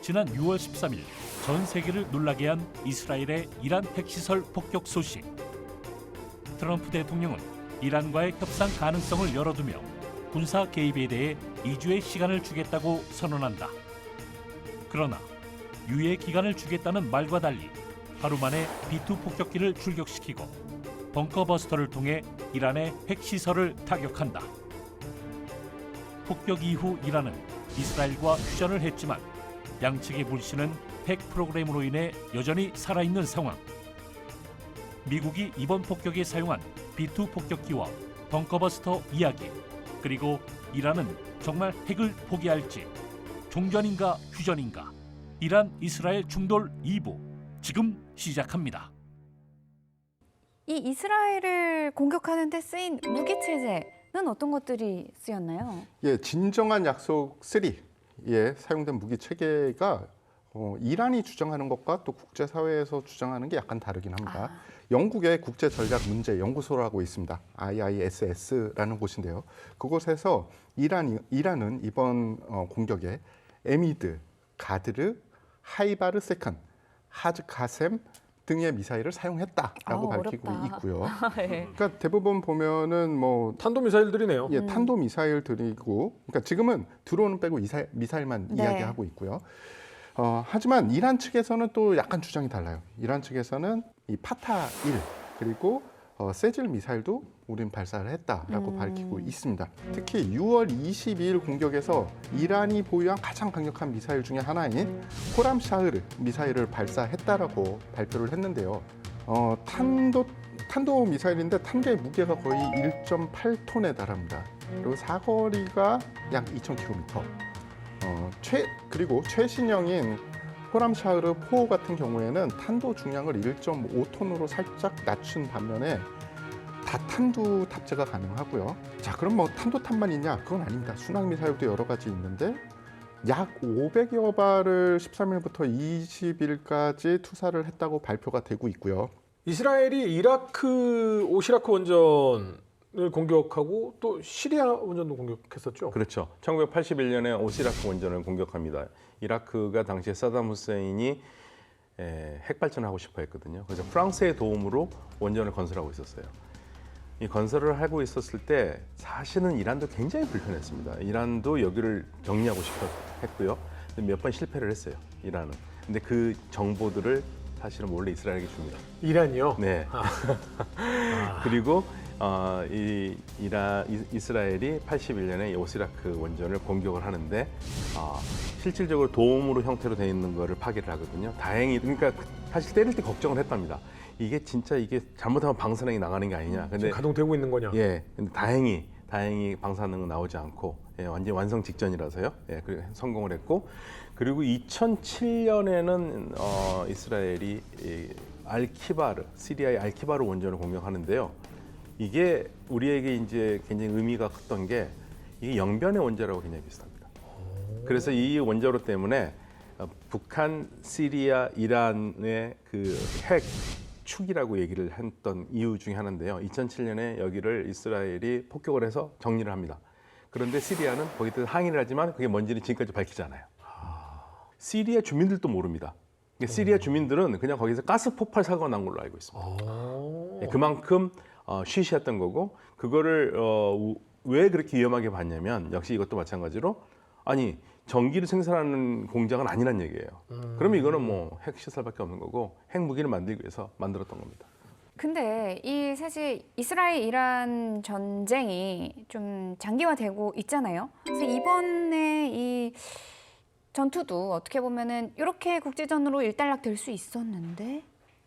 지난 6월 13일 전 세계를 놀라게 한 이스라엘의 이란 핵시설 폭격 소식. 트럼프 대통령은 이란과의 협상 가능성을 열어두며 군사 개입에 대해 2주의 시간을 주겠다고 선언한다. 그러나 유예 기간을 주겠다는 말과 달리 하루 만에 B2 폭격기를 출격시키고 벙커버스터를 통해 이란의 핵시설을 타격한다. 폭격 이후 이란은 이스라엘과 휴전을 했지만 양측의 불신은 핵 프로그램으로 인해 여전히 살아있는 상황. 미국이 이번 폭격에 사용한 B2 폭격기와 벙커버스터 이야기, 그리고 이란은 정말 핵을 포기할지, 종전인가 휴전인가, 이란 이스라엘 충돌 2부 지금 시작합니다. 이 이스라엘을 공격하는 데 쓰인 무기 체제는 어떤 것들이 쓰였나요? 예, 진정한 약속 3에 사용된 무기 체계가 이란이 주장하는 것과 또 국제사회에서 주장하는 게 약간 다르긴 합니다. 영국의 국제전략문제연구소라고 있습니다. IISS라는 곳인데요. 그곳에서 이란은 이번 공격에 에미드, 가드르, 하이바르 세컨, 하즈카셈 등의 미사일을 사용했다라고 밝히고 어렵다. 있고요. 네. 그러니까 대부분 보면은 뭐 탄도미사일들이네요. 예, 탄도미사일들이고, 그러니까 지금은 드론은 빼고 미사일만 네. 이야기하고 있고요. 하지만 이란 측에서는 또 약간 주장이 달라요. 이란 측에서는 이 파타-1 그리고 세질 미사일도 우린 발사를 했다라고 밝히고 있습니다. 특히 6월 22일 공격에서 이란이 보유한 가장 강력한 미사일 중에 하나인 호람샤흐르 미사일을 발사했다라고 발표를 했는데요. 탄도 미사일인데 탄개의 무게가 거의 1.8톤에 달합니다. 그리고 사거리가 약 2,000km. 그리고 최신형인 호람샤흐르 4 같은 경우에는 탄도 중량을 1.5톤으로 살짝 낮춘 반면에 다탄두 탑재가 가능하고요. 자, 그럼 뭐 탄도탄만 있냐? 그건 아닙니다. 순항 미사일도 여러 가지 있는데 약 500여 발을 13일부터 20일까지 투사를 했다고 발표가 되고 있고요. 이스라엘이 이라크 오시라크 원전을 공격하고 또 시리아 원전도 공격했었죠. 그렇죠. 1981년에 오시라크 원전을 공격합니다. 이라크가 당시에 사담 후세인이 핵발전을 하고 싶어 했거든요. 그래서 프랑스의 도움으로 원전을 건설하고 있었어요. 이 건설을 하고 있었을 때 사실은 이란도 굉장히 불편했습니다. 이란도 여기를 정리하고 싶어 했고요. 몇 번 실패를 했어요, 이란은. 근데 그 정보들을 사실은 몰래 이스라엘에게 줍니다. 이란이요? 네. 그리고 이스라엘이 81년에 이 오시라크 원전을 공격을 하는데 실질적으로 도움으로 형태로 되어 있는 거를 파괴를 하거든요. 다행히, 그러니까 사실 때릴 때 걱정을 했답니다. 이게 진짜 잘못하면 방사능이 나가는 게 아니냐. 근데 지금 가동되고 있는 거냐? 예, 근데 다행히 방사능은 나오지 않고 완전 완성 직전이라서요. 예, 성공을 했고, 그리고 2007년에는 이스라엘이 시리아의 알키바르 원전을 공격하는데요. 이게 우리에게 이제 굉장히 의미가 컸던 게 이게 영변의 원자라고 굉장히 비슷합니다. 그래서 이 원자로 때문에 북한, 시리아, 이란의 그 핵 축이라고 얘기를 했던 이유 중에 하나인데요. 2007년에 여기를 이스라엘이 폭격을 해서 정리를 합니다. 그런데 시리아는 거기에 대해서 항의를 하지만 그게 뭔지는 지금까지 밝히지 않아요. 시리아 주민들도 모릅니다. 시리아 주민들은 그냥 거기서 가스 폭발 사고가 난 걸로 알고 있습니다. 그만큼 쉬쉬했던 거고, 그거를 왜 그렇게 위험하게 봤냐면 역시 이것도 마찬가지로 전기를 생산하는 공장은 아니란 얘기예요. 그러면 이거는 뭐 핵시설밖에 없는 거고 핵무기를 만들기 위해서 만들었던 겁니다. 근데 이 사실 이스라엘 이란 전쟁이 좀 장기화되고 있잖아요. 그래서 이번에 이 전투도 어떻게 보면은 이렇게 국제전으로 일단락 될 수 있었는데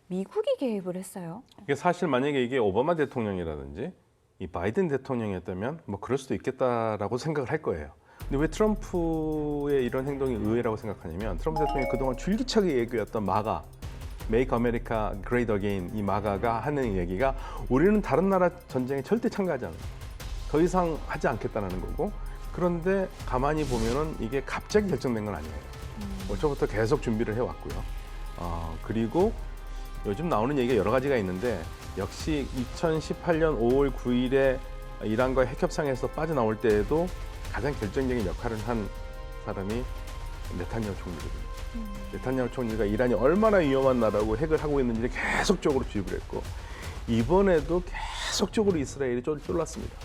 미국이 개입을 했어요. 이게 사실 만약에 이게 오바마 대통령이라든지 이 바이든 대통령이었다면 뭐 그럴 수도 있겠다라고 생각을 할 거예요. 근데 왜 트럼프의 이런 행동이 의외라고 생각하냐면, 트럼프 대통령이 그동안 줄기차게 얘기했던 마가, Make America Great Again, 이 마가가 하는 얘기가 우리는 다른 나라 전쟁에 절대 참가하지 않아요. 더 이상 하지 않겠다는 거고, 그런데 가만히 보면은 이게 갑자기 결정된 건 아니에요. 벌써부터 계속 준비를 해왔고요. 그리고 요즘 나오는 얘기가 여러 가지가 있는데, 역시 2018년 5월 9일에 이란과의 핵협상에서 빠져나올 때에도 가장 결정적인 역할을 한 사람이 네타냐후 총리거든요. 네타냐후 총리가 이란이 얼마나 위험한 나라고 핵을 하고 있는지를 계속적으로 주입을 했고 이번에도 계속적으로 이스라엘이 쫄랐습니다.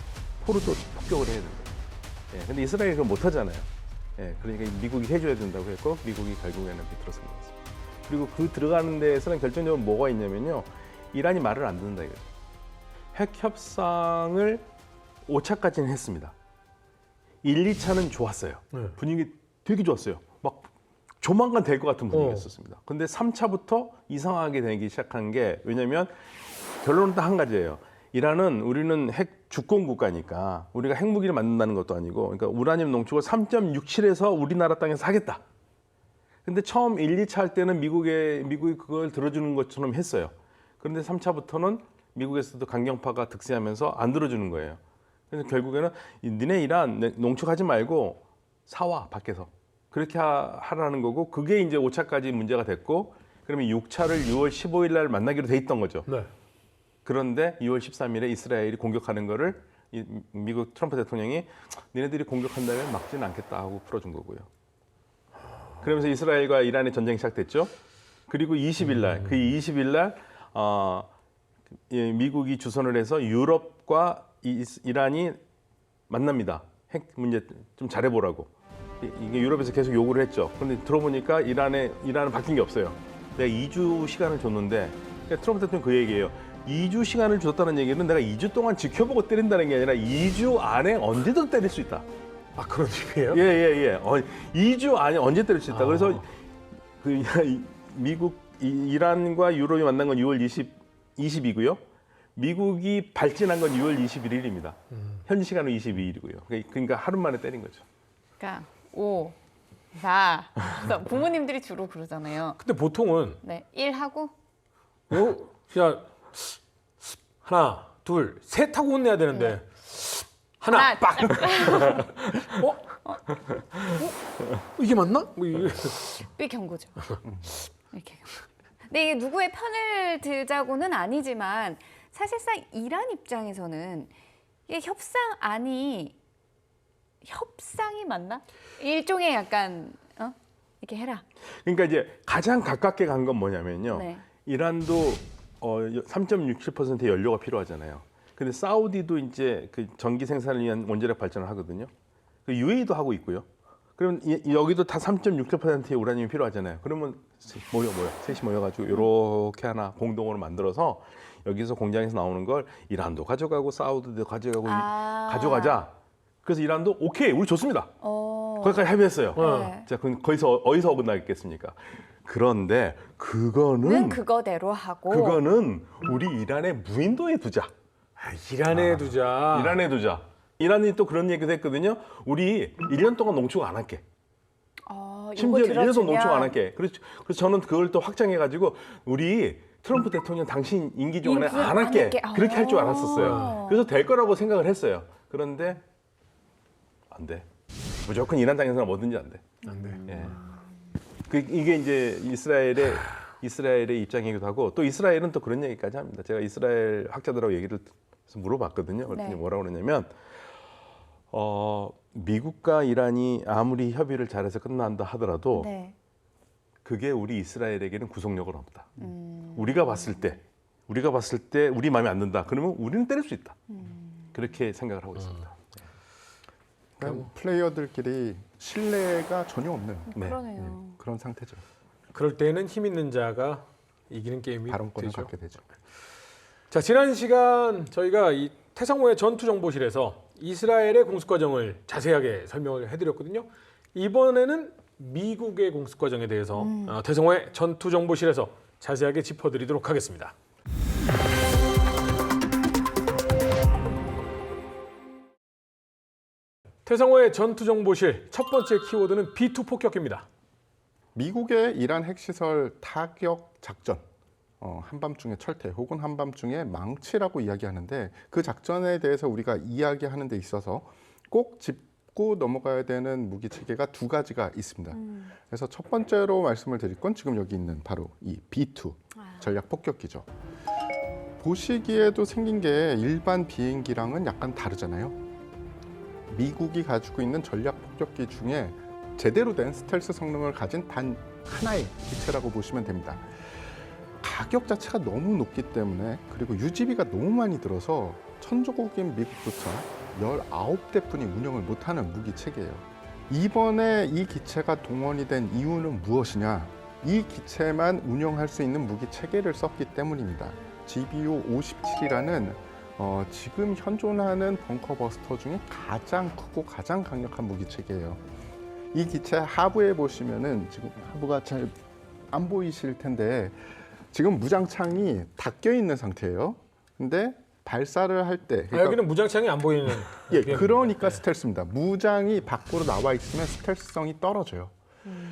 포로도 폭격을 해야 된다. 예, 근데 이스라엘이 그걸 못하잖아요. 예, 그러니까 미국이 해줘야 된다고 했고 미국이 결국에는 비틀어서 나왔습니다. 그리고 그 들어가는 데에서는 결정적으로 뭐가 있냐면요. 이란이 말을 안 듣는다 이거죠. 핵 협상을 5차까지는 했습니다. 1, 2차는 좋았어요. 네. 분위기 되게 좋았어요. 막 조만간 될 것 같은 분위기였었습니다. 근데 3차부터 이상하게 되기 시작한 게 왜냐면 결론은 딱 한 가지예요. 이란은 우리는 핵 주권 국가니까 우리가 핵무기를 만든다는 것도 아니고 그러니까 우라늄 농축을 3.67에서 우리나라 땅에서 하겠다. 근데 처음 1, 2차 할 때는 미국이 그걸 들어주는 것처럼 했어요. 그런데 3차부터는 미국에서도 강경파가 득세하면서 안 들어주는 거예요. 그래서 결국에는 니네 이란 농축하지 말고 사와 밖에서 그렇게 하라는 거고 그게 이제 5차까지 문제가 됐고 그러면 6차를 6월 15일 날 만나기로 돼 있던 거죠. 네. 그런데 2월 13일에 이스라엘이 공격하는 거를 미국 트럼프 대통령이 니네들이 공격한다면 막지는 않겠다 하고 풀어준 거고요. 그러면서 이스라엘과 이란의 전쟁이 시작됐죠. 그리고 20일 날, 그 20일 날 미국이 주선을 해서 유럽과 이란이 만납니다. 핵 문제 좀 잘해보라고. 이게 유럽에서 계속 요구를 했죠. 그런데 들어보니까 이란은 바뀐 게 없어요. 내가 2주 시간을 줬는데 그러니까 트럼프 대통령 그 얘기예요. 2주 시간을 줬다는 얘기는 내가 2주 동안 지켜보고 때린다는 게 아니라 2주 안에 언제든 때릴 수 있다. 아 그런 식이에요? 예. 2주 안에 언제 때릴 수 있다. 그래서 그 미국 이란과 유럽이 만난 건 6월 20이고요. 미국이 발진한 건 6월 21일입니다. 현지 시간은 22일이고요. 그러니까 하루 만에 때린 거죠. 그러니까 5, 4. 그래서 부모님들이 주로 그러잖아요. 근데 보통은 네, 1 하고 그냥 하나, 둘, 셋 하고 혼내야 되는데 하나, 하나, 빡! 이게 맞나? 뭐 이게. 삐 경고죠. 이렇게. 근데 이게 누구의 편을 들자고는 아니지만 사실상 이란 입장에서는 이게 협상이 맞나? 일종의 약간 이렇게 해라. 그러니까 이제 가장 가깝게 간 건 뭐냐면요. 네. 이란도 3.67%의 연료가 필요하잖아요. 근데 사우디도 이제 그 전기 생산을 위한 원자력 발전을 하거든요. 그 UAE도 하고 있고요. 그러면 여기도 다 3.67%의 우라늄이 필요하잖아요. 그러면 셋이 모여가지고 이렇게 하나 공동으로 만들어서 여기서 공장에서 나오는 걸 이란도 가져가고 사우디도 가져가고 가져가자. 그래서 이란도 오케이, 우리 좋습니다. 거기까지 합의했어요. 네. 자, 그럼 거기서 어디서 어긋나겠습니까? 그런데 그거는 그거대로 하고 그거는 우리 이란의 무인도에 두자. 이란에 두자. 이란에 두자. 이란이 또 그런 얘기도 했거든요. 우리 1년 동안 농축 안 할게. 심지어 1년 동안 농축 안 할게. 그래서 저는 그걸 또 확장해가지고 우리 트럼프 대통령 당신 임기 중에 안 할게. 그렇게 할 줄 알았었어요. 그래서 될 거라고 생각을 했어요. 그런데 안 돼. 무조건 이란 당에서는 뭐든지 안 돼. 안 돼. 예. 이게 이제 이스라엘의 입장이기도 하고 또 이스라엘은 또 그런 얘기까지 합니다. 제가 이스라엘 학자들하고 얘기를 물어봤거든요. 그랬더니 네. 뭐라고 그러냐면 미국과 이란이 아무리 협의를 잘해서 끝난다 하더라도 네. 그게 우리 이스라엘에게는 구속력은 없다. 우리가 봤을 때 우리 마음에 안 든다. 그러면 우리는 때릴 수 있다. 그렇게 생각을 하고 있습니다. 그러니까 플레이어들끼리 신뢰가 전혀 없는 그러네요. 그런 상태죠. 그럴 때는 힘 있는 자가 이기는 게임이 발언권을 되죠. 갖게 되죠. 자, 지난 시간 저희가 이 태상호의 전투정보실에서 이스라엘의 공습 과정을 자세하게 설명을 해드렸거든요. 이번에는 미국의 공습 과정에 대해서 태상호의 전투정보실에서 자세하게 짚어드리도록 하겠습니다. 태상호의 전투정보실 첫 번째 키워드는 B2 폭격기입니다. 미국의 이란 핵시설 타격 작전, 한밤중에 철퇴 혹은 한밤중에 망치라고 이야기하는데 그 작전에 대해서 우리가 이야기하는 데 있어서 꼭 짚고 넘어가야 되는 무기 체계가 두 가지가 있습니다. 그래서 첫 번째로 말씀을 드릴 건 지금 여기 있는 바로 이 B2 전략 폭격기죠. 보시기에도 생긴 게 일반 비행기랑은 약간 다르잖아요. 미국이 가지고 있는 전략 폭격기 중에 제대로 된 스텔스 성능을 가진 단 하나의 기체라고 보시면 됩니다. 가격 자체가 너무 높기 때문에 그리고 유지비가 너무 많이 들어서 천조국인 미국부터 19대뿐이 운영을 못하는 무기 체계예요. 이번에 이 기체가 동원이 된 이유는 무엇이냐? 이 기체만 운영할 수 있는 무기 체계를 썼기 때문입니다. GBU-57이라는 지금 현존하는 벙커버스터 중에 가장 크고 가장 강력한 무기 체계예요. 이 기체 하부에 보시면은 지금 하부가 잘 안 보이실 텐데 지금 무장창이 닫혀 있는 상태예요. 근데 발사를 할 때 여기는 무장창이 안 보이는. 예, 그러니까 스텔스입니다. 무장이 밖으로 나와 있으면 스텔스성이 떨어져요.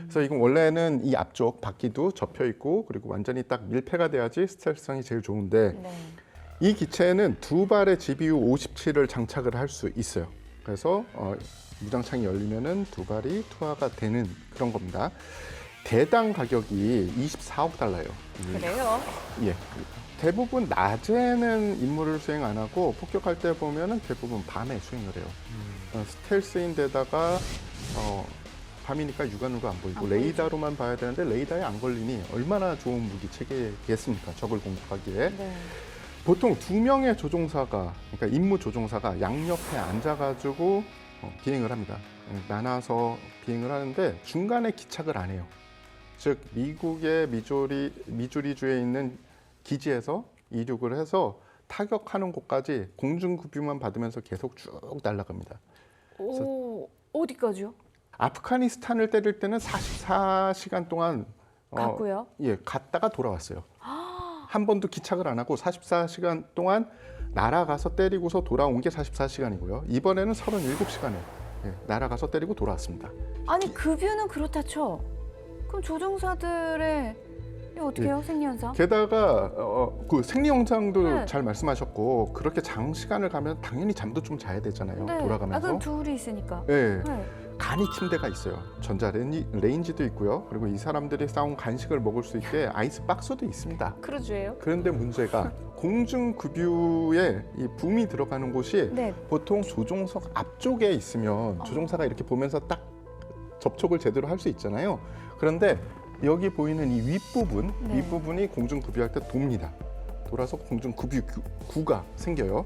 그래서 이건 원래는 이 앞쪽 바퀴도 접혀 있고 그리고 완전히 딱 밀폐가 돼야지 스텔스성이 제일 좋은데 네. 이 기체는 두 발의 GBU-57을 장착을 할 수 있어요. 그래서 무장창이 열리면은 두 발이 투하가 되는 그런 겁니다. 대당 가격이 24억 달러예요. 그래요? 예. 대부분 낮에는 임무를 수행 안 하고 폭격할 때 보면은 대부분 밤에 수행을 해요. 스텔스인데다가 밤이니까 육안으로 안 보이고 레이더로만 봐야 되는데 레이더에 안 걸리니 얼마나 좋은 무기 체계겠습니까? 적을 공격하기에. 네. 보통 2명의 조종사가 그러니까 임무 조종사가 양옆에 앉아가지고 비행을 합니다. 나눠서 비행을 하는데 중간에 기착을 안 해요. 즉 미국의 미주리주에 있는 기지에서 이륙을 해서 타격하는 곳까지 공중급유만 받으면서 계속 쭉 날아갑니다. 오, 어디까지요? 아프가니스탄을 때릴 때는 44시간 동안 갔고요. 예, 갔다가 돌아왔어요. 한 번도 기착을 안 하고 44시간 동안 날아가서 때리고서 돌아온 게 44시간이고요. 이번에는 37시간에 날아가서 때리고 돌아왔습니다. 아니 급유는 그렇다 쳐. 그럼 조종사들의 이거 어떻게 해요? 생리현상? 게다가 그 생리 영상도 네. 잘 말씀하셨고 그렇게 장시간을 가면 당연히 잠도 좀 자야 되잖아요. 네. 돌아가면서. 그럼 둘이 있으니까. 네. 네. 간이 침대가 있어요. 전자 레인지도 있고요. 그리고 이 사람들이 싸운 간식을 먹을 수 있게 아이스 박스도 있습니다. 크루즈예요? 그런데 문제가 공중급유에 이 붐이 들어가는 곳이 네. 보통 조종석 앞쪽에 있으면 조종사가 이렇게 보면서 딱 접촉을 제대로 할 수 있잖아요. 그런데 여기 보이는 이 윗부분, 네. 윗부분이 공중급유할 때 돕니다. 돌아서 공중급유구가 생겨요.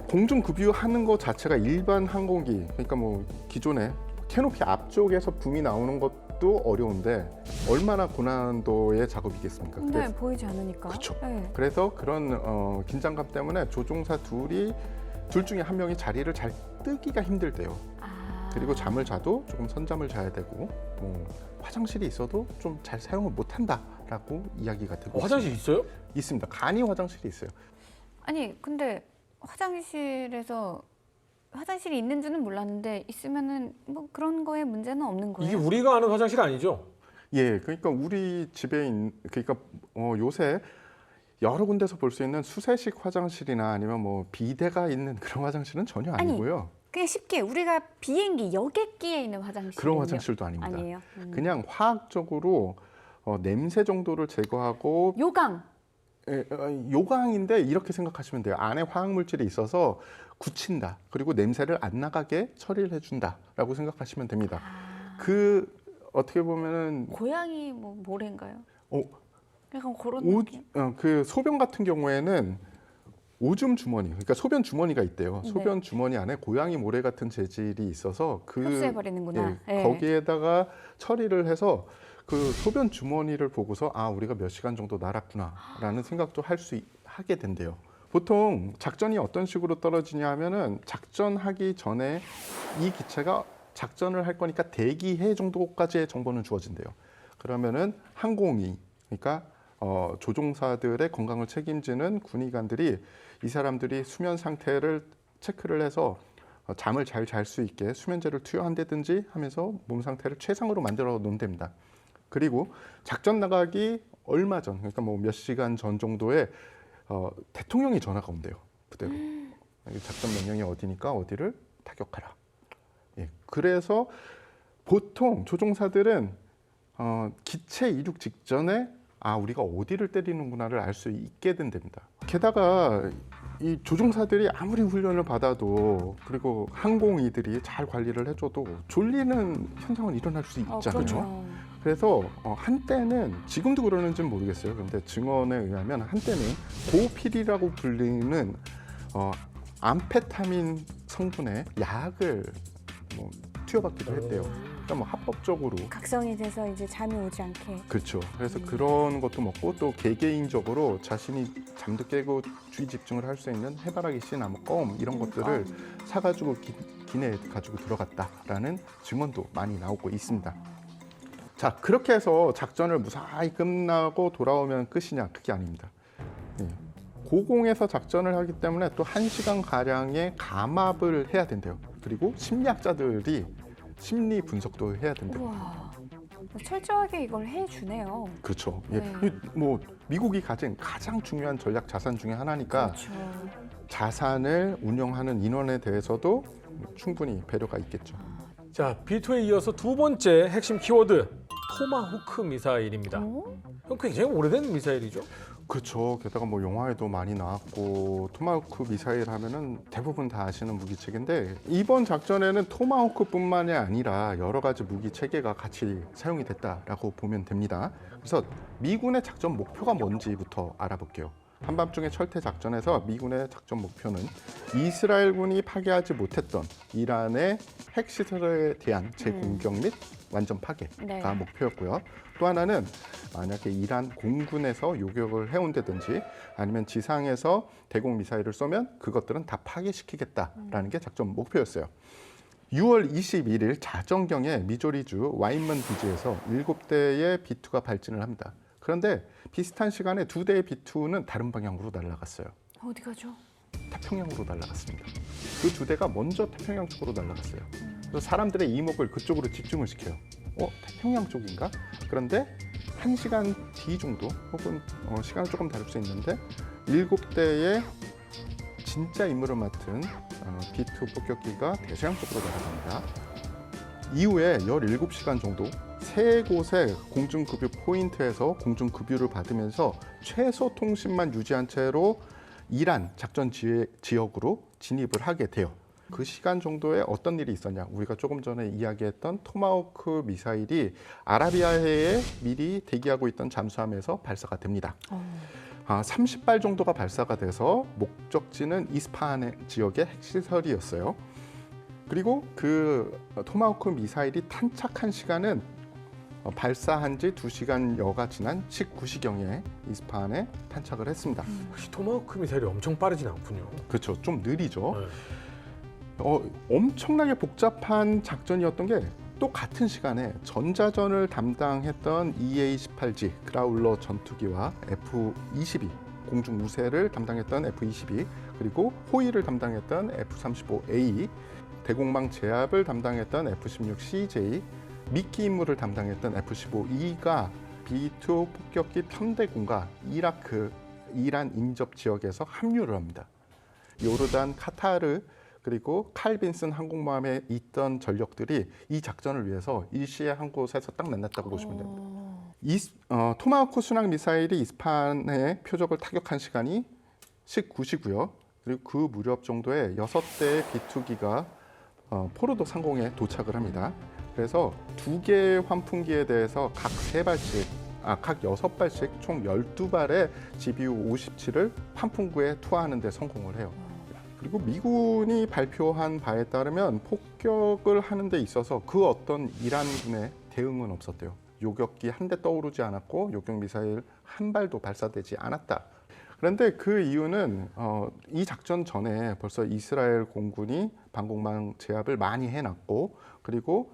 공중급유하는 것 자체가 일반 항공기, 그러니까 뭐 기존에 캐노피 앞쪽에서 붐이 나오는 것도 어려운데 얼마나 고난도의 작업이겠습니까? 근데 그래서, 보이지 않으니까. 그쵸. 네. 그래서 그런 긴장감 때문에 조종사 둘 중에 한 명이 자리를 잘 뜨기가 힘들대요. 아. 그리고 잠을 자도 조금 선잠을 자야 되고 화장실이 있어도 좀 잘 사용을 못한다라고 이야기가 되고 화장실 있어요? 있습니다. 간이 화장실이 있어요. 아니 근데 화장실이 있는 줄은 몰랐는데 있으면은 뭐 그런 거에 문제는 없는 거예요. 이게 우리가 아는 화장실 아니죠? 예, 그러니까 우리 집에 그러니까 요새 여러 군데서 볼 수 있는 수세식 화장실이나 아니면 뭐 비데가 있는 그런 화장실은 전혀 아니, 아니고요. 그냥 쉽게 우리가 비행기 여객기에 있는 화장실 그런 화장실도 아닙니다. 아니에요. 그냥 화학적으로 냄새 정도를 제거하고 요강. 요강인데 이렇게 생각하시면 돼요. 안에 화학물질이 있어서 굳힌다. 그리고 냄새를 안 나가게 처리를 해준다라고 생각하시면 됩니다. 그 어떻게 보면은 고양이 뭐 모래인가요? 약간 그런 오, 느낌. 그 소변 같은 경우에는 오줌 주머니, 그러니까 소변 주머니가 있대요. 네. 소변 주머니 안에 고양이 모래 같은 재질이 있어서 흡수해버리는구나. 네. 거기에다가 처리를 해서 그 소변 주머니를 보고서 우리가 몇 시간 정도 날았구나라는 생각도 하게 된대요. 보통 작전이 어떤 식으로 떨어지냐 하면은 작전하기 전에 이 기체가 작전을 할 거니까 대기해 정도까지의 정보는 주어진대요. 그러면은 항공이, 그러니까 조종사들의 건강을 책임지는 군의관들이 이 사람들이 수면 상태를 체크를 해서 잠을 잘 잘 수 있게 수면제를 투여한다든지 하면서 몸 상태를 최상으로 만들어 놓는답니다. 그리고 작전 나가기 얼마 전, 그러니까 뭐 몇 시간 전 정도에 대통령이 전화가 온대요. 그대로 작전 명령이 어디니까 어디를 타격하라. 예, 그래서 보통 조종사들은 기체 이륙 직전에 우리가 어디를 때리는구나를 알 수 있게 된답니다. 게다가 이 조종사들이 아무리 훈련을 받아도 그리고 항공이들이 잘 관리를 해줘도 졸리는 현상은 일어날 수 있잖아요. 그렇죠. 그래서 한때는 지금도 그러는지는 모르겠어요. 그런데 증언에 의하면 한때는 고필이라고 불리는 암페타민 성분의 약을 뭐 투여받기도 했대요. 그러니까 뭐 합법적으로. 각성이 돼서 이제 잠이 오지 않게. 그렇죠. 그래서 그런 것도 먹고 또 개개인적으로 자신이 잠도 깨고 주의 집중을 할 수 있는 해바라기 씨, 나무 껌 이런 것들을 사가지고 기내에 가지고 들어갔다라는 증언도 많이 나오고 있습니다. 자, 그렇게 해서 작전을 무사히 끝나고 돌아오면 끝이냐? 그게 아닙니다. 예. 고공에서 작전을 하기 때문에 또 1시간 가량의 감압을 해야 된대요. 그리고 심리학자들이 심리 분석도 해야 된대요. 우와. 철저하게 이걸 해주네요. 그렇죠. 예. 네. 뭐 미국이 가진 가장 중요한 전략 자산 중에 하나니까 그렇죠. 자산을 운영하는 인원에 대해서도 충분히 배려가 있겠죠. 자, B2에 이어서 두 번째 핵심 키워드 토마호크 미사일입니다. 형 굉장히 오래된 미사일이죠? 그렇죠. 게다가 뭐 영화에도 많이 나왔고 토마호크 미사일 하면은 대부분 다 아시는 무기체계인데 이번 작전에는 토마호크뿐만이 아니라 여러 가지 무기 체계가 같이 사용이 됐다라고 보면 됩니다. 그래서 미군의 작전 목표가 뭔지부터 알아볼게요. 한밤중의 철퇴 작전에서 미군의 작전 목표는 이스라엘군이 파괴하지 못했던 이란의 핵시설에 대한 재공격 및 완전 파괴가 네. 목표였고요. 또 하나는 만약에 이란 공군에서 요격을 해온다든지 아니면 지상에서 대공 미사일을 쏘면 그것들은 다 파괴시키겠다라는 게 작전 목표였어요. 6월 21일 자정경에 미조리주 와인먼 비지에서 7대의 B2가 발진을 합니다. 그런데 비슷한 시간에 2대의 B2는 다른 방향으로 날아갔어요. 어디 가죠? 태평양으로 날아갔습니다. 그 2대가 먼저 태평양 쪽으로 날아갔어요. 그래서 사람들의 이목을 그쪽으로 집중을 시켜요. 태평양 쪽인가? 그런데 1시간 뒤 정도 혹은 시간은 조금 다를 수 있는데 7대의 진짜 임무를 맡은 B2 폭격기가 대서양 쪽으로 날아갑니다. 이후에 17시간 정도 세 곳의 공중급유 포인트에서 공중급유를 받으면서 최소 통신만 유지한 채로 이란 작전 지역으로 진입을 하게 돼요. 그 시간 정도에 어떤 일이 있었냐? 우리가 조금 전에 이야기했던 토마호크 미사일이 아라비아해에 미리 대기하고 있던 잠수함에서 발사가 됩니다. 30발 정도가 발사가 돼서 목적지는 이스파한 지역의 핵시설이었어요. 그리고 그 토마호크 미사일이 탄착한 시간은 발사한 지 2시간여가 지난 19시경에 이스파한에 탄착을 했습니다. 역시 토마호크 미사일이 엄청 빠르진 않군요. 그렇죠. 좀 느리죠. 네. 엄청나게 복잡한 작전이었던 게 또 같은 시간에 전자전을 담당했던 EA-18G 그라울러 전투기와 F-22 공중 우세를 담당했던 F-22 그리고 호위를 담당했던 F-35A 대공망 제압을 담당했던 F-16CJ 미끼 임무를 담당했던 F-15E가 B2 폭격기 편대군과 이란 인접 지역에서 합류를 합니다. 요르단, 카타르 그리고 칼 빈슨 항공모함에 있던 전력들이 이 작전을 위해서 일시에 한 곳에서 딱 만났다고 보시면 됩니다. 토마호크 순항 미사일이 이스파한의 표적을 타격한 시간이 19시고요. 그리고 그 무렵 정도에 6대의 B2기가 포르도 상공에 도착을 합니다. 그래서 2개의 환풍기에 대해서 각 6발씩 총 12발의 GBU-57을 환풍구에 투하하는 데 성공을 해요. 그리고 미군이 발표한 바에 따르면 폭격을 하는 데 있어서 그 어떤 이란군의 대응은 없었대요. 요격기 한 대 떠오르지 않았고 요격 미사일 한 발도 발사되지 않았다. 그런데 그 이유는 이 작전 전에 벌써 이스라엘 공군이 방공망 제압을 많이 해놨고 그리고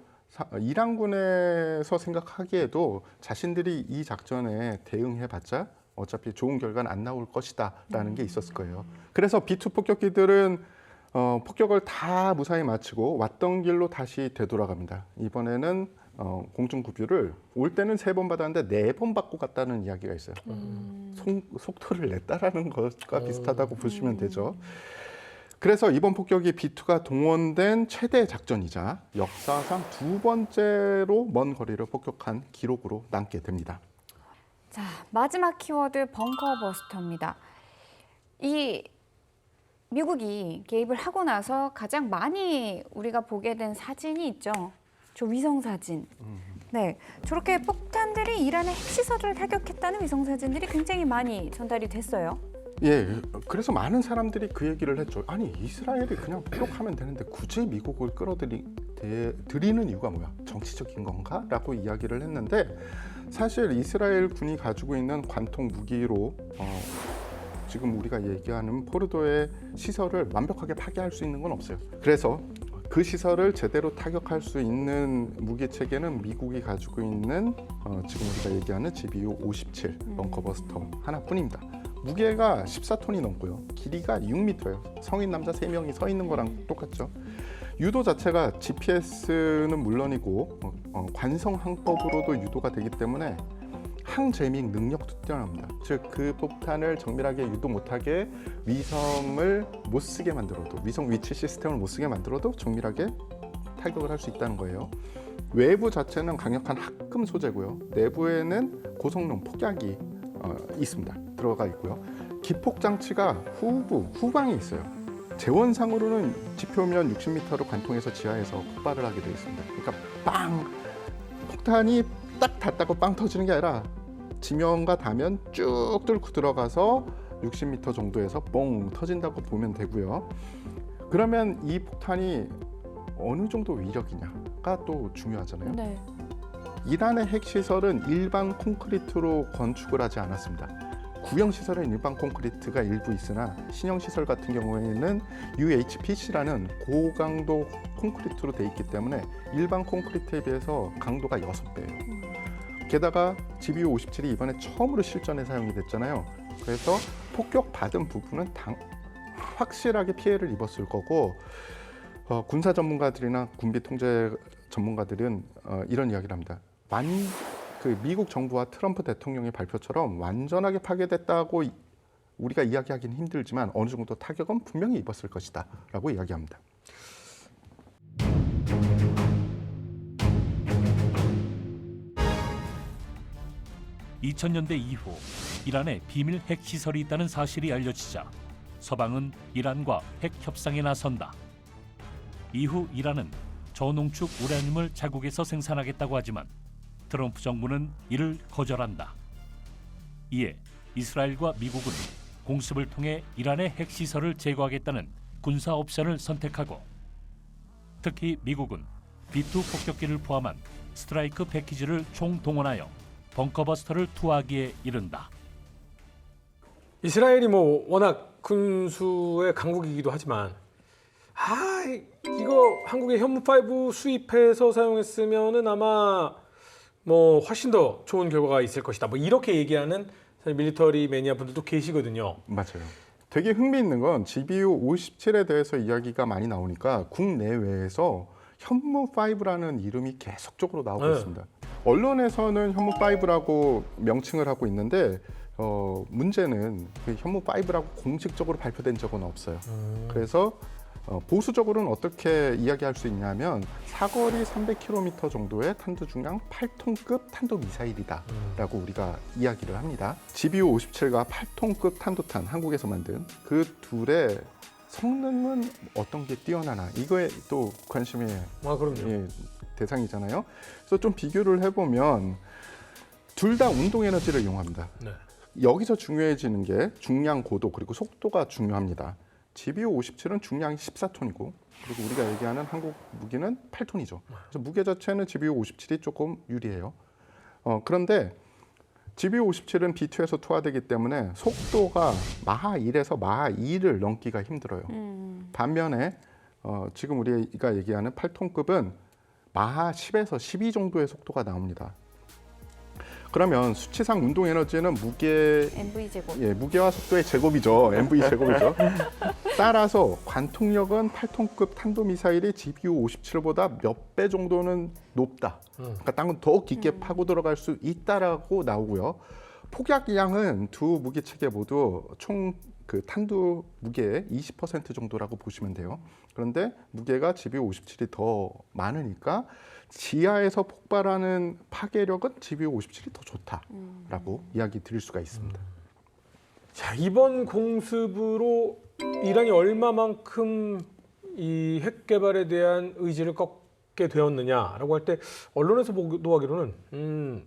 이란군에서 생각하기에도 자신들이 이 작전에 대응해봤자 어차피 좋은 결과는 안 나올 것이다라는 게 있었을 거예요. 그래서 B2 폭격기들은 폭격을 다 무사히 마치고 왔던 길로 다시 되돌아갑니다. 이번에는 공중급유를 올 때는 3번 받았는데 4번 받고 갔다는 이야기가 있어요. 속도를 냈다라는 것과 비슷하다고 보시면 되죠. 그래서 이번 폭격이 B2가 동원된 최대 작전이자 역사상 2번째로 먼 거리를 폭격한 기록으로 남게 됩니다. 자, 마지막 키워드 벙커버스터입니다. 이 미국이 개입을 하고 나서 가장 많이 우리가 보게 된 사진이 있죠. 저 위성 사진. 네, 저렇게 폭탄들이 이란의 핵시설을 타격했다는 위성 사진들이 굉장히 많이 전달이 됐어요. 예, 그래서 많은 사람들이 그 얘기를 했죠. 아니 이스라엘이 그냥 포격하면 되는데 굳이 미국을 끌어들이는 이유가 뭐야? 정치적인 건가? 라고 이야기를 했는데 사실 이스라엘 군이 가지고 있는 관통 무기로 지금 우리가 얘기하는 포르도의 시설을 완벽하게 파괴할 수 있는 건 없어요. 그래서 그 시설을 제대로 타격할 수 있는 무기 체계는 미국이 가지고 있는 지금 우리가 얘기하는 GBU-57 벙커버스터 하나뿐입니다. 무게가 14톤이 넘고요. 길이가 6m예요. 성인 남자 3명이 서 있는 거랑 똑같죠. 유도 자체가 GPS는 물론이고 관성 항법으로도 유도가 되기 때문에 항재밍 능력도 뛰어납니다. 즉 그 폭탄을 정밀하게 유도 못하게 위성을 못 쓰게 만들어도 위성 위치 시스템을 못 쓰게 만들어도 정밀하게 타격을 할 수 있다는 거예요. 외부 자체는 강력한 합금 소재고요. 내부에는 고성능 폭약이 있습니다. 들어가 있고요. 기폭 장치가 후방에 있어요. 재원상으로는 지표면 60m로 관통해서 지하에서 폭발을 하게 되어 있습니다. 그러니까 빵! 폭탄이 딱 닿다고 빵 터지는 게 아니라 지면과 닿으면 쭉 뚫고 들어가서 60m 정도에서 뻥 터진다고 보면 되고요. 그러면 이 폭탄이 어느 정도 위력이냐가 또 중요하잖아요. 네. 이란의 핵시설은 일반 콘크리트로 건축을 하지 않았습니다. 구형 시설은 일반 콘크리트가 일부 있으나 신형 시설 같은 경우에는 UHPC라는 고강도 콘크리트로 돼 있기 때문에 일반 콘크리트에 비해서 강도가 6배예요. 게다가 GBU-57이 이번에 처음으로 실전에 사용이 됐잖아요. 그래서 폭격받은 부분은 확실하게 피해를 입었을 거고 군사 전문가들이나 군비 통제 전문가들은 이런 이야기를 합니다. 미국 정부와 트럼프 대통령의 발표처럼 완전하게 파괴됐다고 우리가 이야기하기는 힘들지만 어느 정도 타격은 분명히 입었을 것이다 라고 이야기합니다. (2000년대) 이후 이란에 비밀 핵시설이 있다는 사실이 알려지자 서방은 이란과 핵 협상에 나선다. 이후 이란은 저농축 우라늄을 자국에서 생산하겠다고 하지만 트럼프 정부는 이를 거절한다. 이에 이스라엘과 미국은 공습을 통해 이란의 핵시설을 제거하겠다는 군사 옵션을 선택하고 특히 미국은 B-2 폭격기를 포함한 스트라이크 패키지를 총동원하여 벙커버스터를 투하하기에 이른다. 이스라엘이 뭐 워낙 군수의 강국이기도 하지만 이거 한국의 현무5 수입해서 사용했으면은 아마 뭐 훨씬 더 좋은 결과가 있을 것이다. 뭐 이렇게 얘기하는 사실 밀리터리 매니아 분들도 계시거든요. 맞아요. 되게 흥미있는 건 GBU-57에 대해서 이야기가 많이 나오니까 국내외에서 현무5라는 이름이 계속적으로 나오고 있습니다. 언론에서는 현무5라고 명칭을 하고 있는데 문제는 그 현무5라고 공식적으로 발표된 적은 없어요. 그래서 보수적으로는 어떻게 이야기할 수 있냐면 사거리 300km 정도의 탄도 중량 8톤급 탄도미사일이다라고 우리가 이야기를 합니다. GBU-57과 8톤급 탄도탄 한국에서 만든 그 둘의 성능은 어떤 게 뛰어나나 이거에 또 관심의 그럼요. 대상이잖아요. 그래서 좀 비교를 해보면 둘 다 운동 에너지를 이용합니다. 네. 여기서 중요해지는 게 중량, 고도 그리고 속도가 중요합니다. GBU-57은 중량이 14톤이고 그리고 우리가 얘기하는 한국 무기는 8톤이죠. 그래서 무게 자체는 GBU-57이 조금 유리해요. 그런데 GBU-57은 B2에서 투하되기 때문에 속도가 마하 1에서 마하 2를 넘기가 힘들어요. 반면에 지금 우리가 얘기하는 8톤급은 마하 10에서 12 정도의 속도가 나옵니다. 그러면 수치상 운동 에너지는 MV 제곱. 무게와 속도의 제곱이죠. MV 제곱이죠. 따라서 관통력은 8톤급 탄도미사일이 GBU-57보다 몇 배 정도는 높다. 그러니까 땅은 더 깊게 파고 들어갈 수 있다라고 나오고요. 폭약량은 두 무기 체계 모두 총 그 탄두 무게의 20% 정도라고 보시면 돼요. 그런데 무게가 GBU-57이 더 많으니까 지하에서 폭발하는 파괴력은 GBU-57이 더 좋다라고 이야기 드릴 수가 있습니다. 자, 이번 공습으로 이란이 얼마만큼 이 핵 개발에 대한 의지를 꺾게 되었느냐라고 할 때 언론에서 보도하기로는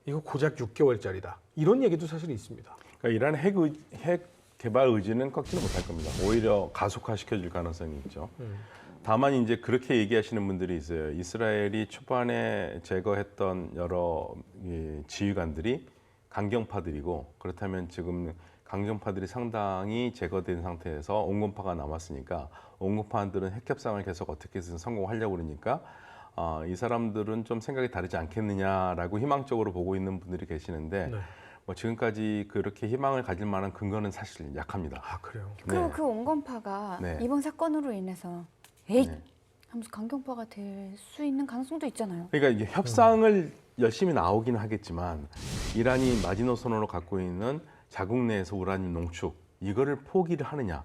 이거 고작 6개월짜리다 이런 얘기도 사실 있습니다. 그러니까 이란의 핵 개발 의지는 꺾지는 못할 겁니다. 오히려 가속화시켜줄 가능성이 있죠. 다만 이제 그렇게 얘기하시는 분들이 있어요. 이스라엘이 초반에 제거했던 여러 지휘관들이 강경파들이고 그렇다면 지금 강경파들이 상당히 제거된 상태에서 온건파가 남았으니까 온건파들은 핵 협상을 계속 어떻게든 성공하려고 그러니까 이 사람들은 좀 생각이 다르지 않겠느냐라고 희망적으로 보고 있는 분들이 계시는데 네. 뭐 지금까지 그렇게 희망을 가질 만한 근거는 사실 약합니다. 아 그래요. 그리고 네. 그 온건파가 네. 이번 사건으로 인해서 에이 네. 하면서 강경파가 될 수 있는 가능성도 있잖아요. 그러니까 이게 협상을 열심히 나오기는 하겠지만 이란이 마지노선으로 갖고 있는 자국 내에서 우라늄 농축 이거를 포기를 하느냐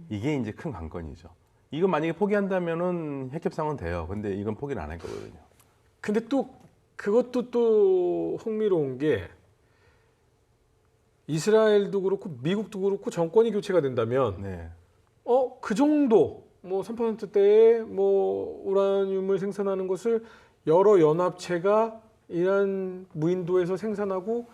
이게 이제 큰 관건이죠. 이거 만약에 포기한다면은 핵 협상은 돼요. 근데 이건 포기를 안 할 거거든요. 근데 또 그것도 또 흥미로운 게 이스라엘도 그렇고 미국도 그렇고 정권이 교체가 된다면 네. 그 정도 뭐 3%대의 뭐 우라늄을 생산하는 것을 여러 연합체가 이란 무인도에서 생산하고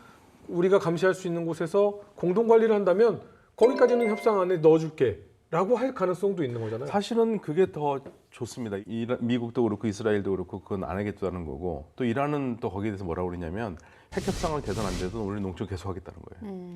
우리가 감시할 수 있는 곳에서 공동 관리를 한다면 거기까지는 협상 안에 넣어줄게라고 할 가능성도 있는 거잖아요. 사실은 그게 더 좋습니다. 미국도 그렇고 이스라엘도 그렇고 그건 안 하겠다는 거고 또 이란은 또 거기에 대해서 뭐라고 그러냐면 핵 협상을 되든 안 되든 우리 농축 계속하겠다는 거예요.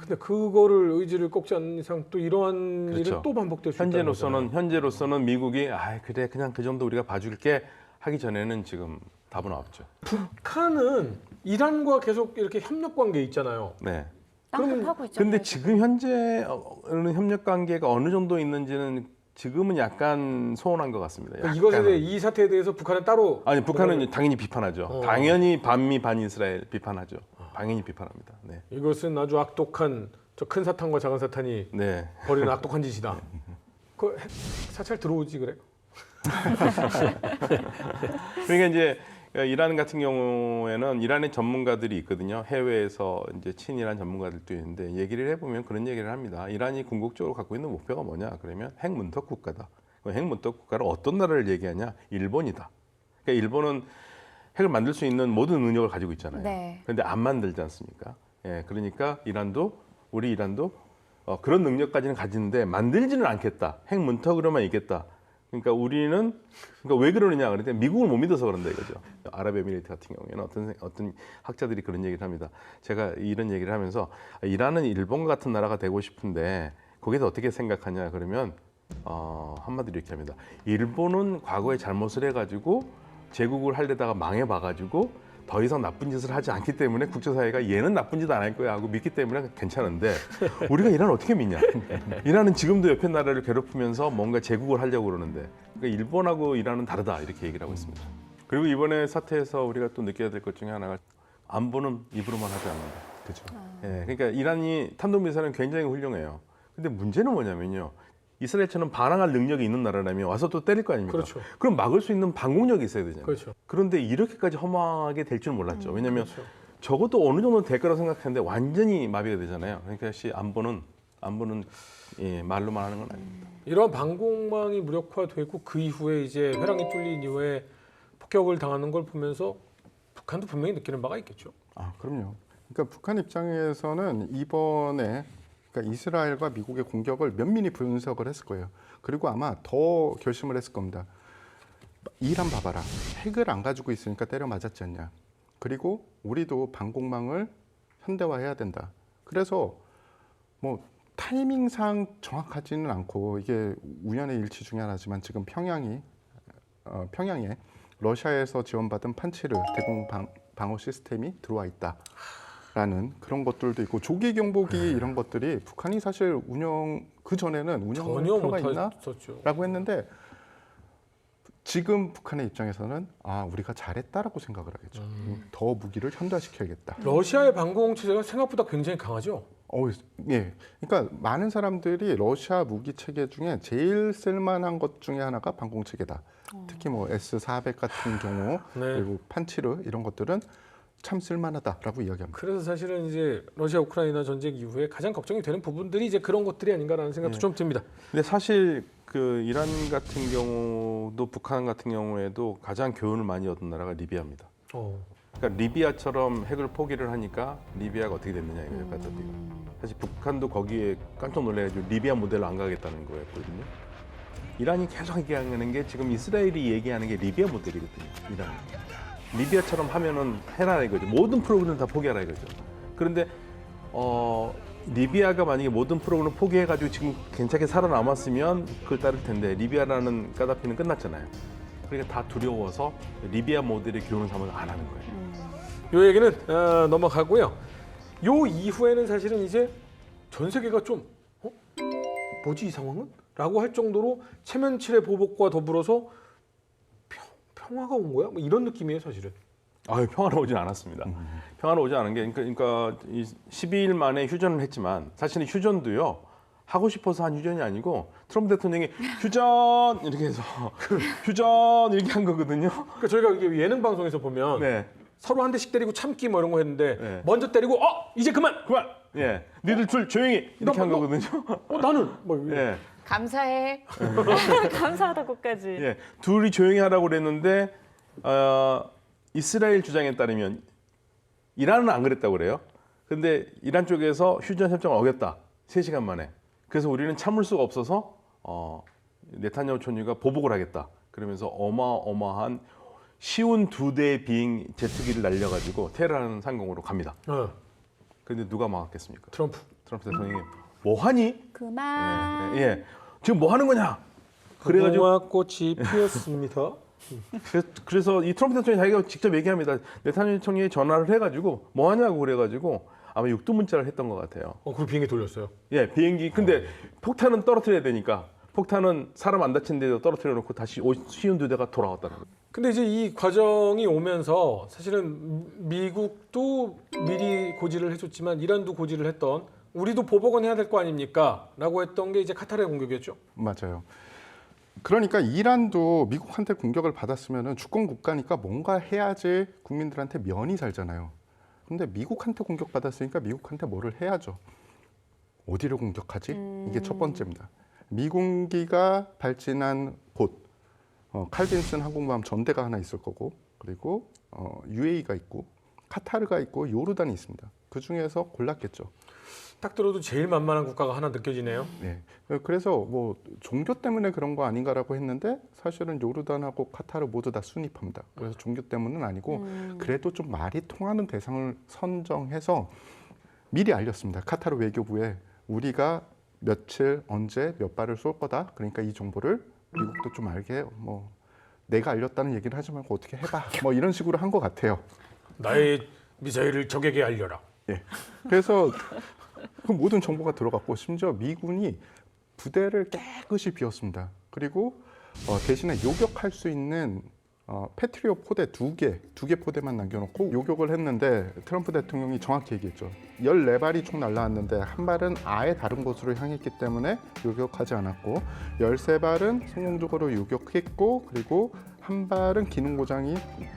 근데 그거를 의지를 꺾지 않는 이상 또 이러한 그렇죠. 일은 또 반복될 수 있다는 거잖아요. 현재로서는 미국이 그래 그냥 그 정도 우리가 봐줄게 하기 전에는 지금 답은 없죠. 북한은 이란과 계속 이렇게 협력 관계에 있잖아요. 네. 땅끝하고 있잖아요. 근데 지금 현재는 협력 관계가 어느 정도 있는지는 지금은 약간 소원한 것 같습니다. 그러니까 이것에 대해 이 사태에 대해서 북한은 따로 아니 북한은 당연히 비판하죠. 당연히 반미 반 이스라엘 비판하죠. 당연히 비판합니다. 네. 이것은 아주 악독한 저 큰 사탄과 작은 사탄이 네. 벌이는 악독한 짓이다. 그 핵 사찰 들어오지 그래? 그러니까 이제 이란 같은 경우에는 이란의 전문가들이 있거든요. 해외에서 이제 친이란 전문가들도 있는데 얘기를 해보면 그런 얘기를 합니다. 이란이 궁극적으로 갖고 있는 목표가 뭐냐? 그러면 핵문턱 국가다. 핵문턱 국가를 어떤 나라를 얘기하냐? 일본이다. 그러니까 일본은 핵을 만들 수 있는 모든 능력을 가지고 있잖아요. 네. 그런데 안 만들지 않습니까? 예, 그러니까 우리 이란도 그런 능력까지는 가지는데 만들지는 않겠다. 핵문턱으로만 있겠다. 그러니까 왜 그러느냐 그런데 미국을 못 믿어서 그런다 이거죠. 아랍에미리트 같은 경우에는 어떤 학자들이 그런 얘기를 합니다. 제가 이런 얘기를 하면서 이란은 일본과 같은 나라가 되고 싶은데 거기서 어떻게 생각하냐 그러면 한마디로 이렇게 합니다. 일본은 과거에 잘못을 해가지고 제국을 하려다가 망해봐가지고 더 이상 나쁜 짓을 하지 않기 때문에 국제사회가 얘는 나쁜 짓 안 할 거야 하고 믿기 때문에 괜찮은데 우리가 이란을 어떻게 믿냐? 이란은 지금도 옆에 나라를 괴롭히면서 뭔가 제국을 하려고 그러는데 그러니까 일본하고 이란은 다르다 이렇게 얘기를 하고 있습니다. 그리고 이번에 사태에서 우리가 또 느껴야 될 것 중에 하나가 안보는 입으로만 하지 않는다. 그렇죠. 예, 그러니까 이란이 탄도미사일은 굉장히 훌륭해요. 근데 문제는 뭐냐면요. 이스라엘처럼 반항할 능력이 있는 나라라면 와서 또 때릴 거 아닙니까? 그렇죠. 그럼 막을 수 있는 방공력이 있어야 되잖아요. 그렇죠. 그런데 이렇게까지 허무하게 될 줄 몰랐죠. 왜냐하면 그렇죠. 적어도 어느 정도 될 거라고 생각했는데 완전히 마비가 되잖아요. 그러니까 안보는 말로만 하는 건 아닙니다. 이러한 방공망이 무력화되고 그 이후에 이제 회랑이 뚫린 이후에 폭격을 당하는 걸 보면서 북한도 분명히 느끼는 바가 있겠죠. 그럼요. 그러니까 북한 입장에서는 이번에 그러니까 이스라엘과 미국의 공격을 면밀히 분석을 했을 거예요. 그리고 아마 더 결심을 했을 겁니다. 이란 봐봐라. 핵을 안 가지고 있으니까 때려 맞았지 않냐. 그리고 우리도 방공망을 현대화해야 된다. 그래서 뭐 타이밍상 정확하지는 않고 이게 우연의 일치 중에 하나지만 지금 평양에 러시아에서 지원받은 판치르 대공 방어 시스템이 들어와 있다. 라는 그런 것들도 있고 조기 경보기 이런 것들이 북한이 사실 그 전에는 운영 전혀 필요가 있나? 못했었죠. 라고 했는데 지금 북한의 입장에서는 우리가 잘했다라고 생각을 하겠죠. 더 무기를 현대화시켜야겠다. 러시아의 방공 체제가 생각보다 굉장히 강하죠. 예. 그러니까 많은 사람들이 러시아 무기 체계 중에 제일 쓸만한 것 중에 하나가 방공 체계다. 특히 뭐 S-400 같은 경우 네. 그리고 판치르 이런 것들은 참 쓸만하다라고 이야기합니다. 그래서 사실은 이제 러시아 우크라이나 전쟁 이후에 가장 걱정이 되는 부분들이 이제 그런 것들이 아닌가라는 생각도 좀 듭니다. 근데 사실 그 이란 같은 경우도 북한 같은 경우에도 가장 교훈을 많이 얻은 나라가 리비아입니다. 그러니까 리비아처럼 핵을 포기를 하니까 리비아가 어떻게 됐느냐 이거예요, 가자비가. 사실 북한도 거기에 깜짝 놀래가지고 리비아 모델로 안 가겠다는 거였거든요. 이란이 계속 얘기하는 게 지금 이스라엘이 얘기하는 게 리비아 모델이거든요. 이란. 리비아처럼 하면은 해라 이거죠. 모든 프로그램을 다 포기하라 이거죠. 그런데 리비아가 만약에 모든 프로그램을 포기해가지고 지금 괜찮게 살아남았으면 그걸 따를 텐데 리비아라는 까다피는 끝났잖아요. 그러니까 다 두려워서 리비아 모델의 교훈을 삼아서 안 하는 거예요. 요 얘기는 넘어가고요. 요 이후에는 사실은 이제 전 세계가 좀 뭐지 이 상황은? 라고 할 정도로 체면칠의 보복과 더불어서 평화가 온 거야? 뭐 이런 느낌이에요, 사실은. 아유, 평화로 오진 않았습니다. 평화로 오지 않은 게 그러니까 이 12일 만에 휴전을 했지만 사실은 휴전도요. 하고 싶어서 한 휴전이 아니고 트럼프 대통령이 휴전 이렇게 해서 휴전 이렇게 한 거거든요. 그러니까 저희가 이게 예능 방송에서 보면 네. 서로 한 대씩 때리고 참기 뭐 이런 거 했는데 네. 먼저 때리고 이제 그만. 예. 니들 둘 조용히 이렇게 한 거거든요. 나는 뭐 예. 감사해. 감사하다고까지. 예. 둘이 조용히 하라고 그랬는데 이스라엘 주장에 따르면 이란은 안 그랬다고 그래요. 근데 이란 쪽에서 휴전 협정을 어겼다. 3시간 만에. 그래서 우리는 참을 수가 없어서 네타냐후 총리가 보복을 하겠다. 그러면서 어마어마한 쉬운 2대의 비행 제트기를 날려가지고 테헤란 상공으로 갑니다. 그런데 누가 막았겠습니까? 트럼프 대통령이 뭐 하니? 그만. 예. 지금 뭐 하는 거냐? 그래가지고 무궁화꽃이 피었습니다. 그래서 이 트럼프 대통령이 자기가 직접 얘기합니다. 네타냐후 총리에 전화를 해가지고 뭐 하냐고 그래가지고 아마 육두문자를 했던 것 같아요. 그 비행기 돌렸어요. 예, 비행기. 근데 폭탄은 떨어뜨려야 되니까 폭탄은 사람 안 다친 데도 떨어뜨려 놓고 다시 쉬운 2대가 돌아왔다는 거예요. 근데 이제 이 과정이 오면서 사실은 미국도 미리 고지를 해줬지만 이란도 고지를 했던 우리도 보복은 해야 될 거 아닙니까? 라고 했던 게 이제 카타르의 공격이었죠. 맞아요. 그러니까 이란도 미국한테 공격을 받았으면 주권 국가니까 뭔가 해야지 국민들한테 면이 살잖아요. 근데 미국한테 공격받았으니까 미국한테 뭐를 해야죠. 어디를 공격하지? 이게 첫 번째입니다. 미군기가 발진한 곳, 칼빈슨 항공모함 전대가 하나 있을 거고, 그리고 UAE가 있고, 카타르가 있고, 요르단이 있습니다. 그 중에서 골랐겠죠. 딱 들어도 제일 만만한 국가가 하나 느껴지네요. 네. 그래서 뭐 종교 때문에 그런 거 아닌가라고 했는데 사실은 요르단하고 카타르 모두 다 순위파입니다. 그래서 종교 때문은 아니고 그래도 좀 말이 통하는 대상을 선정해서 미리 알렸습니다. 카타르 외교부에 우리가 며칠 언제 몇 발을 쏠 거다. 그러니까 이 정보를 미국도 좀 알게 뭐 내가 알렸다는 얘기를 하지 말고 어떻게 해봐. 뭐 이런 식으로 한 것 같아요. 나의 미사일을 적에게 알려라. 예. 그래서 그 모든 정보가 들어갔고 심지어 미군이 부대를 깨끗이 비웠습니다. 그리고 대신에 요격할 수 있는 패트리엇 포대 두 개 포대만 남겨놓고 요격을 했는데 트럼프 대통령이 정확히 얘기했죠. 14발이 총 날라왔는데 한 발은 아예 다른 곳으로 향했기 때문에 요격하지 않았고 13발은 성공적으로 요격했고 그리고 한 발은 기능 고장이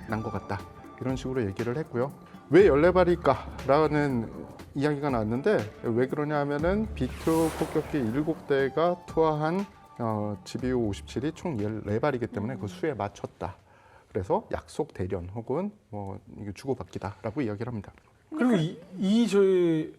난 것 같다. 이런 식으로 얘기를 했고요. 왜 14발일까라는 이야기가 나왔는데 왜 그러냐 하면은 B2 폭격기 7대가 투하한 GBU 57이 총 14발이기 때문에 그 수에 맞췄다. 그래서 약속 대련 혹은 뭐 이게 주고받기다라고 이야기를 합니다. 그리고 저희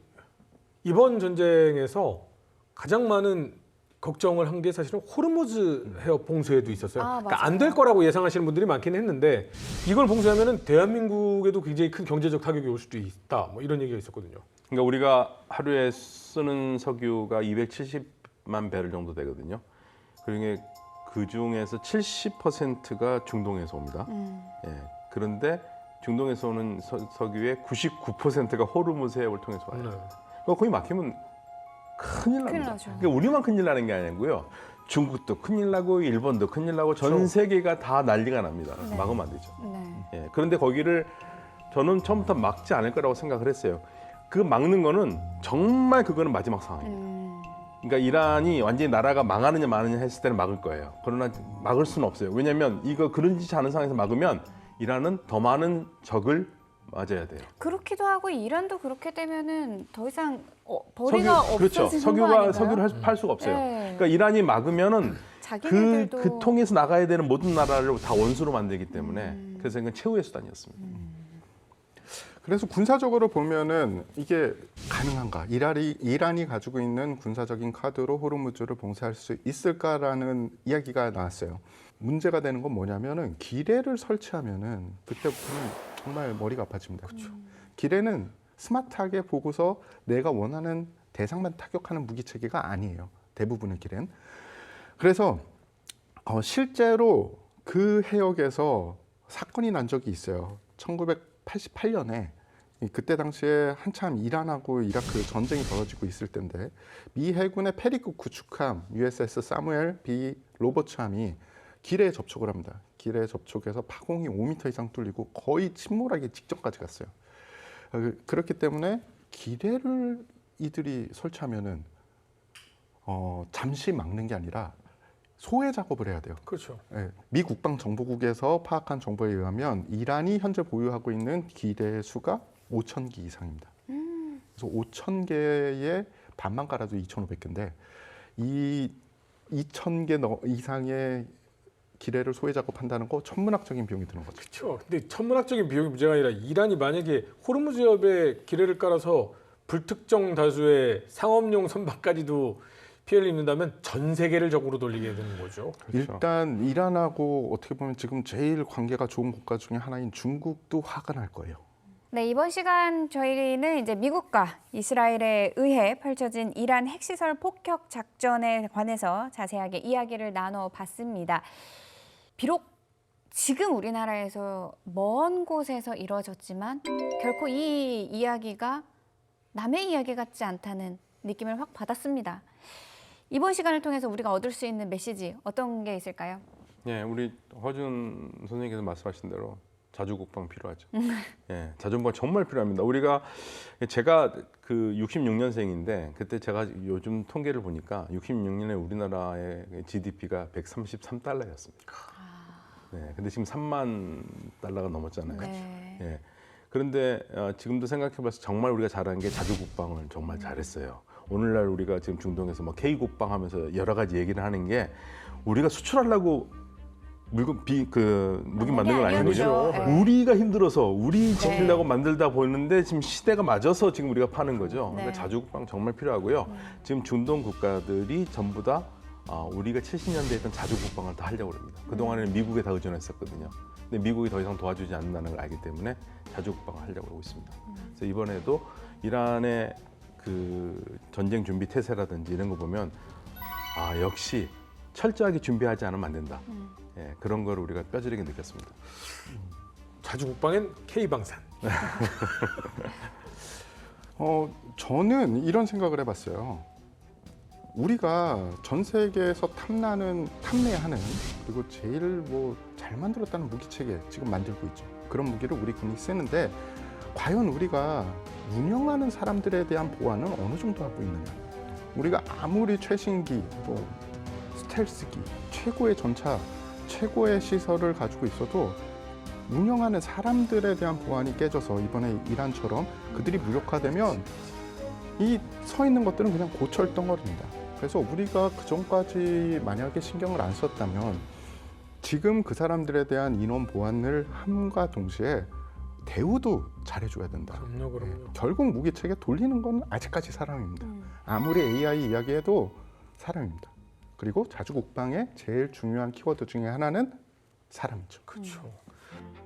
이번 전쟁에서 가장 많은 걱정을 한 게 사실은 호르무즈 해협 봉쇄도 있었어요. 그러니까 안 될 거라고 예상하시는 분들이 많긴 했는데 이걸 봉쇄하면은 대한민국에도 굉장히 큰 경제적 타격이 올 수도 있다. 뭐 이런 얘기가 있었거든요. 그러니까 우리가 하루에 쓰는 석유가 270만 배럴 정도 되거든요. 그러니까 그 중에서 70%가 중동에서 옵니다. 예. 그런데 중동에서 오는 석유의 99%가 호르무즈 해협을 통해서 와요. 거기 막히면 큰일 납니다. 그러니까 우리만 큰일 나는 게 아니고요. 중국도 큰일 나고 일본도 큰일 나고 전 세계가 다 난리가 납니다. 네. 막으면 안 되죠. 네. 예. 그런데 거기를 저는 처음부터 막지 않을 거라고 생각을 했어요. 그 막는 거는 정말 그거는 마지막 상황입니다. 그러니까 이란이 완전히 나라가 망하느냐 마느냐 했을 때는 막을 거예요. 그러나 막을 수는 없어요. 왜냐하면 이거 그런지 않은 상황에서 막으면 이란은 더 많은 적을 맞아야 돼요. 그렇기도 하고 이란도 그렇게 되면은 더 이상 벌이가 그렇죠. 없어지는 거 아닌가요? 석유를 팔 수가 없어요. 네. 그러니까 이란이 막으면은 자기네들도 그 통에서 나가야 되는 모든 나라를 다 원수로 만들기 때문에 그래서 이건 최후의 수단이었습니다. 그래서 군사적으로 보면은 이게 가능한가? 이란이 가지고 있는 군사적인 카드로 호르무즈를 봉쇄할 수 있을까라는 이야기가 나왔어요. 문제가 되는 건 뭐냐면은 기뢰를 설치하면은 그때부터는 정말 머리가 아파집니다. 그렇죠. 기뢰는 스마트하게 보고서 내가 원하는 대상만 타격하는 무기 체계가 아니에요. 대부분의 기뢰는. 그래서 실제로 그 해역에서 사건이 난 적이 있어요. 1988년에 그때 당시에 한참 이란하고 이라크 전쟁이 벌어지고 있을 때인데 미 해군의 패리급 구축함 USS 사무엘 B 로버츠함이 기뢰에 접촉을 합니다. 기뢰에 접촉해서 파공이 5m 이상 뚫리고 거의 침몰하기 직전까지 갔어요. 그렇기 때문에 기뢰를 이들이 설치하면은 잠시 막는 게 아니라 소외 작업을 해야 돼요. 그렇죠. 네, 미 국방정보국에서 파악한 정보에 의하면 이란이 현재 보유하고 있는 기뢰 수가 5,000기 이상입니다. 그래서 5,000개의 반만 깔아도 2,500개인데 이 2,000개 이상의 기뢰를 소외 작업한다는 거 천문학적인 비용이 드는 거죠. 그렇죠. 근데 천문학적인 비용이 문제가 아니라 이란이 만약에 호르무즈협에 기뢰를 깔아서 불특정 다수의 상업용 선박까지도 피해를 입는다면 전 세계를 적으로 돌리게 되는 거죠. 그렇죠. 일단 이란하고 어떻게 보면 지금 제일 관계가 좋은 국가 중에 하나인 중국도 화가 날 거예요. 네, 이번 시간 저희는 이제 미국과 이스라엘에 의해 펼쳐진 이란 핵시설 폭격 작전에 관해서 자세하게 이야기를 나눠봤습니다. 비록 지금 우리나라에서 먼 곳에서 이루어졌지만 결코 이 이야기가 남의 이야기 같지 않다는 느낌을 확 받았습니다. 이번 시간을 통해서 우리가 얻을 수 있는 메시지 어떤 게 있을까요? 예, 우리 허준 선생님께서 말씀하신 대로 자주국방 필요하죠. 예, 자주국방 정말 필요합니다. 제가 그 66년생인데 그때 제가 요즘 통계를 보니까 66년에 우리나라의 GDP가 133달러였습니다. 네, 근데 지금 3만 달러가 넘었잖아요. 네. 예. 그런데 지금도 생각해봐서 정말 우리가 잘한 게 자주국방을 정말 잘했어요. 오늘날 우리가 지금 중동에서 뭐 K국방 하면서 여러 가지 얘기를 하는 게 우리가 수출하려고 무기 만든 건 아니거든요. 네. 우리가 힘들어서 우리 지키려고 만들다 보는데 지금 시대가 맞아서 지금 우리가 파는 거죠. 네. 그러니까 자주국방 정말 필요하고요. 지금 중동 국가들이 전부 다 우리가 70년대에 했던 자주국방을 다 하려고 합니다. 그동안에는 미국에 다 의존했었거든요. 근데 미국이 더 이상 도와주지 않는다는 걸 알기 때문에 자주국방을 하려고 하고 있습니다. 그래서 이번에도 이란의 그 전쟁 준비 태세라든지 이런 거 보면 역시 철저하게 준비하지 않으면 안 된다. 예, 그런 걸 우리가 뼈저리게 느꼈습니다. 자주국방엔 K방산. 저는 이런 생각을 해봤어요. 우리가 전 세계에서 탐내하는 그리고 제일 잘 만들었다는 무기 체계 지금 만들고 있죠. 그런 무기를 우리 군이 쓰는데 과연 우리가 운영하는 사람들에 대한 보안은 어느 정도 하고 있느냐. 우리가 아무리 최신기, 스텔스기, 최고의 전차, 최고의 시설을 가지고 있어도 운영하는 사람들에 대한 보안이 깨져서 이번에 이란처럼 그들이 무력화되면 이 서 있는 것들은 그냥 고철 덩어리입니다. 그래서 우리가 그 전까지 만약에 신경을 안 썼다면 지금 그 사람들에 대한 인원 보안을 함과 동시에 대우도 잘해줘야 된다. 그럼요. 결국 무기 체계 돌리는 건 아직까지 사람입니다. 아무리 AI 이야기해도 사람입니다. 그리고 자주국방의 제일 중요한 키워드 중에 하나는 사람이죠. 그렇죠.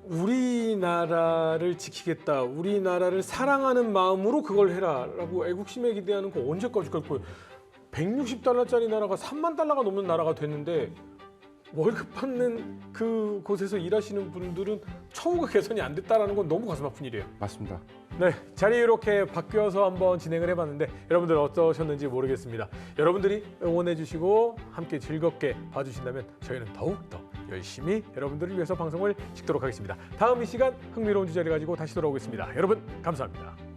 우리나라를 지키겠다, 우리나라를 사랑하는 마음으로 그걸 해라라고 애국심에 기대하는 거 언제까지 갈 거예요? 160달러짜리 나라가 3만 달러가 넘는 나라가 됐는데 월급 받는 그곳에서 일하시는 분들은 처우가 개선이 안 됐다라는 건 너무 가슴 아픈 일이에요. 맞습니다. 네, 자리 이렇게 바뀌어서 한번 진행을 해봤는데 여러분들 어떠셨는지 모르겠습니다. 여러분들이 응원해 주시고 함께 즐겁게 봐주신다면 저희는 더욱더 열심히 여러분들을 위해서 방송을 찍도록 하겠습니다. 다음 이 시간 흥미로운 주제를 가지고 다시 돌아오겠습니다. 여러분 감사합니다.